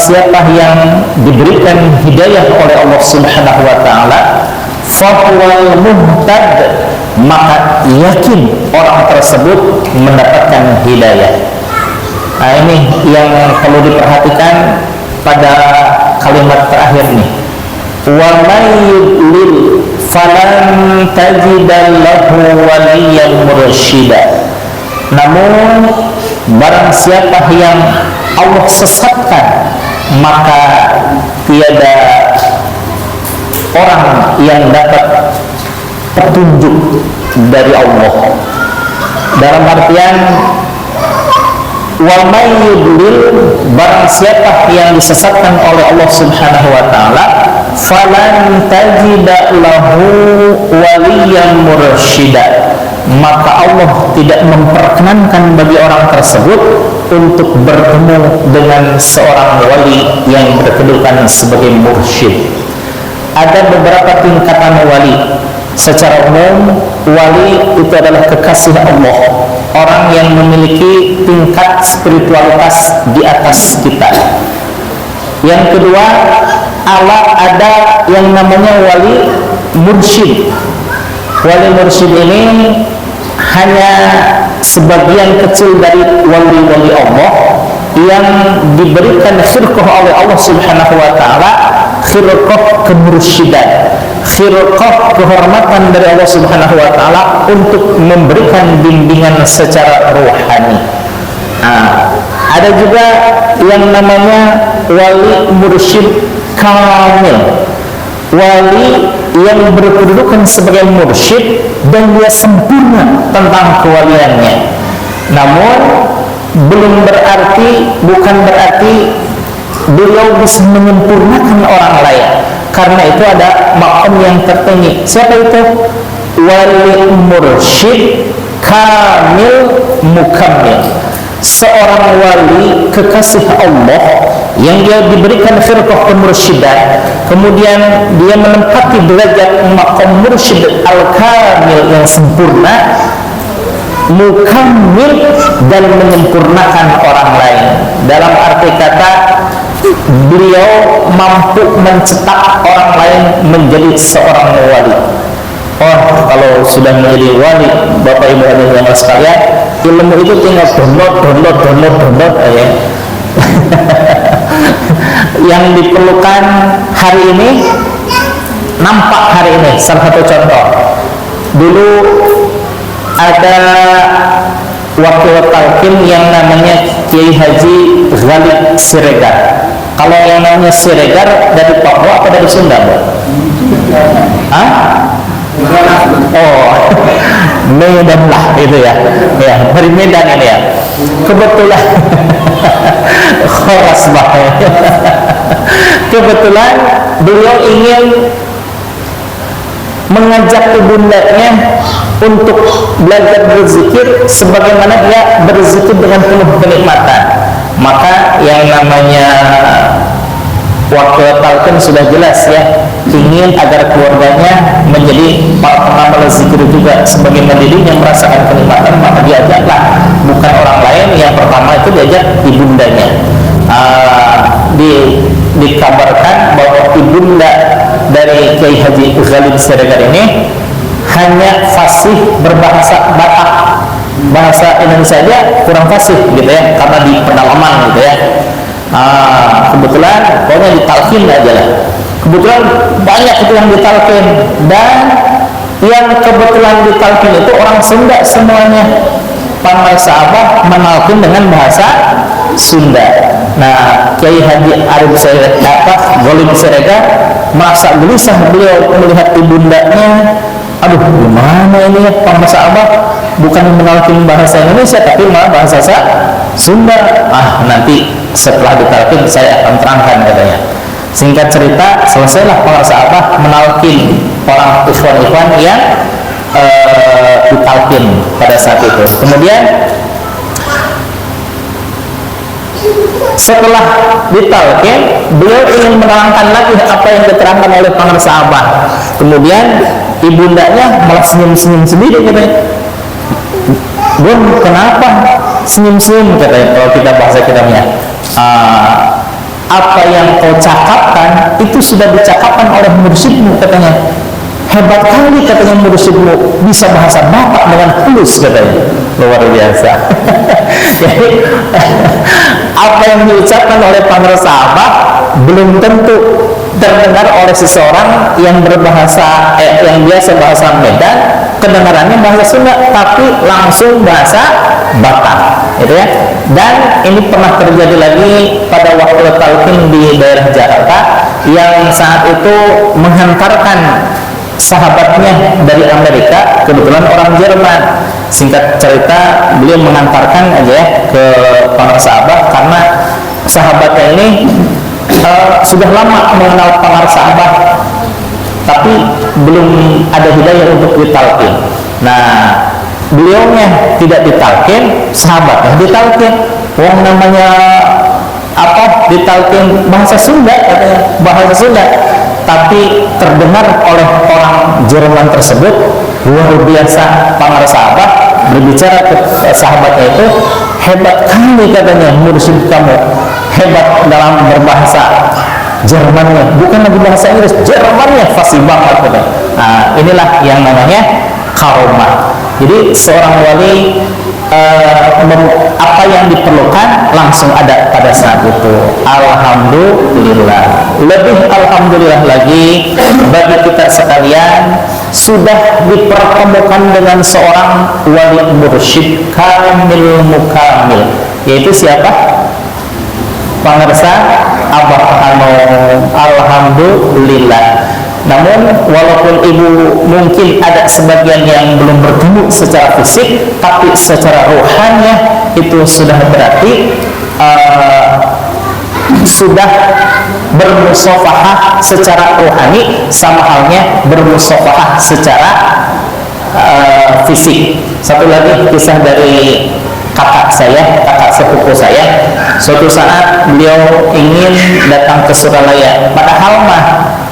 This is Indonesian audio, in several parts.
siapa yang diberikan hidayah oleh Allah Subhanahu wa taala, fahuwal muhtad, maka yakin orang tersebut mendapatkan hidayah. Nah, ini yang perlu diperhatikan pada kalimat terakhir nih. Wa may yudlil falan tajida lahu waliyyan mursyida. Namun barang siapa yang Allah sesatkan, maka tiada orang yang dapat petunjuk dari Allah. Dalam artian wa may yudlil, barang siapa yang disesatkan oleh Allah Subhanahu wa taala, falan tajida lahu waliyyan mursyida, maka Allah tidak memperkenankan bagi orang tersebut untuk bertemu dengan seorang wali yang berkedudukan sebagai mursyid. Ada beberapa tingkatan wali. Secara umum, wali itu adalah kekasih Allah, orang yang memiliki tingkat spiritualitas di atas kita. Yang kedua, ada yang namanya wali mursyid. Wali mursyid ini hanya sebagian kecil dari wali-wali Allah yang diberikan khirqah oleh Allah Subhanahu wa taala, khirqah kemursyidan, khirqah kehormatan dari Allah Subhanahu wa taala untuk memberikan bimbingan secara rohani. Ada juga yang namanya wali mursyid kamil, wali yang berkedudukan sebagai mursyid dan dia sempurna tentang kewaliannya. Namun bukan berarti beliau bisa menyempurnakan orang lain. Karena itu ada maqam yang tertinggi. Siapa itu? Wali mursyid kamil mukammil. Seorang wali kekasih Allah yang dia diberikan khirqah kemursyidan, kemudian dia menempati derajat maqam mursyid al-kamil yang sempurna, mukammil, dan menyempurnakan orang lain. Dalam arti kata, beliau mampu mencetak orang lain menjadi seorang wali. Oh, kalau sudah menjadi wali, Bapak Ibu hadirin yang sekalian, ilmu itu tinggal download ya. Yang diperlukan hari ini, nampak hari ini. Salah satu contoh, dulu ada wakil talqin yang namanya Kiai Haji Ghalib Siregar. Kalau yang namanya Siregar dari Papua atau dari Sunda, Bu? Oh, Medan lah itu ya. Ya, dari Medan ini ya. Kebetulan Khoras bahaya. Kebetulan beliau ingin mengajak ibundanya untuk belajar berzikir sebagaimana dia berzikir dengan penuh kenikmatan. Maka yang namanya wakil talqin sudah jelas ya, ingin agar keluarganya menjadi para pengamal zikir juga sebagai dirinya merasakan kenikmatan, maka diajaklah bukan orang lain. Yang pertama itu diajak ibundanya. Dikabarkan bahwa ibunda dari Kiai Haji Ghalib Siregar ini hanya fasih berbahasa Batak, bahasa Indonesia aja kurang fasih gitu ya, karena di pedalaman gitu ya. Kebetulan pokoknya ditalkin aja lah. Kebetulan banyak itu yang ditalkin, dan yang kebetulan ditalkin itu orang Sunda semuanya. Para sahabat menalkin dengan bahasa Sunda. Nah, Kiai Haji Ghalib Siregar merasa gelisah beliau melihat ibundanya. Aduh, gimana ini ya, para sahabat bukan menalkin bahasa Indonesia tapi malah bahasa Sunda. Nanti setelah ditalkin saya akan terangkan katanya. Singkat cerita, selesailah para sahabat menalkin orang ikhwan-ikhwan yang ditalkin pada saat itu. Kemudian setelah ditalkin, beliau ingin menerangkan lagi apa yang diterangkan oleh para sahabat. Kemudian ibundanya malah senyum-senyum sendiri katanya. Bun, kenapa senyum-senyum katanya kalau kita bahasa kitanya. apa yang kau cakapkan itu sudah dicakapkan oleh mursyidmu, katanya. Hebat kali, katanya, mursyidmu bisa bahasa bapak dengan halus, katanya. Luar biasa. Jadi apa yang diucapkan oleh para sahabat belum tentu terdengar oleh seseorang yang berbahasa yang biasa bahasa Medan, kedengarannya bahasa Sunda, tapi langsung bahasa Batak, gitu ya. Dan ini pernah terjadi lagi pada waktu talqin di daerah Jakarta, yang saat itu menghantarkan sahabatnya dari Amerika, kebetulan orang Jerman. Singkat cerita, beliau mengantarkan aja ya ke para sahabat, karena sahabatnya ini sudah lama mengenal para sahabat, tapi belum ada hidayah untuk ditalqin. Nah, beliaunya tidak ditalqin, sahabatnya ditalqin. Wong namanya apa, ditalqin bahasa Sunda, katanya, bahasa Sunda, tapi terdengar oleh orang Jerman tersebut. Luar biasa, para sahabat berbicara ke sahabatnya itu, hebat kali, katanya, mursyid kamu, hebat dalam berbahasa Jermannya, bukan lagi bahasa Inggris, Jermannya fasih banget, katanya. Nah, inilah yang namanya karomah. Jadi seorang wali apa yang diperlukan langsung ada pada saat itu. Alhamdulillah. Lebih alhamdulillah lagi bagi kita sekalian, sudah dipertemukan dengan seorang wali mursyid kamil mukamil, yaitu siapa? Pemirsa Abah Hanum. Alhamdulillah. Namun walaupun ibu mungkin ada sebagian yang belum bertemu secara fisik, tapi secara rohaniah itu sudah berarti sudah bermusafahah secara rohani, sama halnya bermusafahah secara fisik. Satu lagi kisah dari kakak saya, kakak sepupu saya. Suatu saat beliau ingin datang ke Suralaya, padahal mah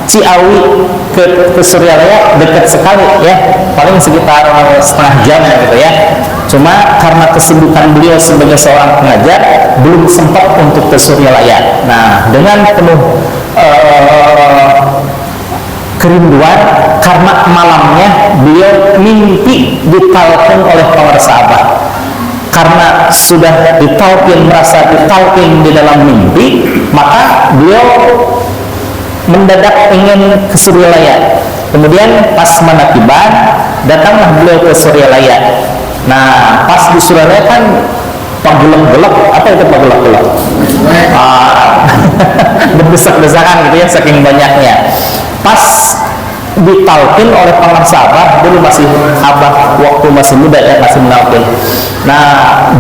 Ciawi ke Suralaya dekat sekali ya, paling sekitar setengah jam gitu ya. Cuma karena kesibukan beliau sebagai seorang pengajar, belum sempat untuk ke Suralaya. Nah, dengan penuh kerinduan, karena malamnya beliau mimpi ditalqin oleh para sahabat. Karena sudah ditalqin, merasa ditalqin di dalam mimpi, maka beliau mendadak ingin ke Suralaya. Kemudian pas manakiban, datanglah beliau ke Suralaya. Nah, pas di Suralaya kan pagulak-gulak, apa itu pagulak-gulak? Berdesak-desakan gitu ya, saking banyaknya. Pas ditalqin oleh para sahabat, dulu masih abah waktu masih muda ya, masih menalqin. Nah,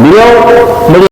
beliau